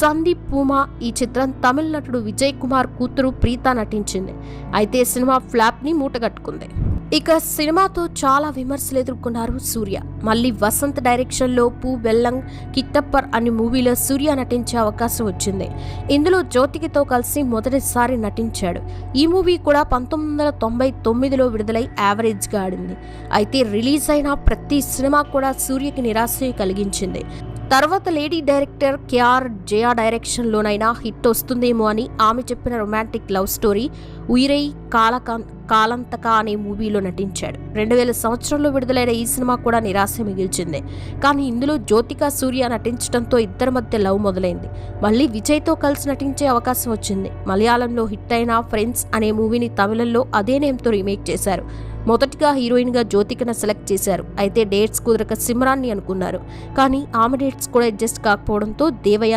Sandeep Puma ఈ చిత్రం తమిళ నటుడు విజయ్ కుమార్ కూతురు ప్రీత నటించింది. అయితే సినిమా ఫ్లాప్ ని మూటగట్టుకుంది. ఇక సినిమాతో చాలా విమర్శలు ఎదుర్కొన్నారు సూర్య. మళ్ళీ వసంత్ డైరెక్షన్ లో పూ వెల్లంగ్ కిట్టప్పర్ అనే మూవీలో సూర్య నటించే అవకాశం వచ్చింది. ఇందులో జ్యోతికతో కలిసి మొదటిసారి నటించాడు. ఈ మూవీ కూడా 1999లో విడుదలై యావరేజ్ గా ఆడింది. అయితే రిలీజ్ అయిన ప్రతి సినిమా కూడా సూర్యకి నిరాశ కలిగించింది. తర్వాత లేడీ డైరెక్టర్ కేఆర్ జయా డైరెక్షన్లోనైనా హిట్ వస్తుందేమో అని ఆమె చెప్పిన రొమాంటిక్ లవ్ స్టోరీ ఉయిరై కాలంతక అనే మూవీలో నటించాడు. 2000 సంవత్సరంలో విడుదలైన ఈ సినిమా కూడా నిరాశ మిగిల్చింది. కానీ ఇందులో జ్యోతిక సూర్య నటించడంతో ఇద్దరి మధ్య లవ్ మొదలైంది. మళ్ళీ విజయ్తో కలిసి నటించే అవకాశం వచ్చింది. మలయాళంలో హిట్ అయిన ఫ్రెండ్స్ అనే మూవీని తమిళంలో అదే నేమ్తో రీమేక్ చేశారు. మొదటిగా హీరోయిన్గా జ్యోతికను సెలెక్ట్ చేశారు. అయితే డేట్స్ కుదరక సిమ్రాన్ని అనుకున్నారు. కానీ ఆమె డేట్స్ కూడా అడ్జస్ట్ కాకపోవడంతో దేవయాని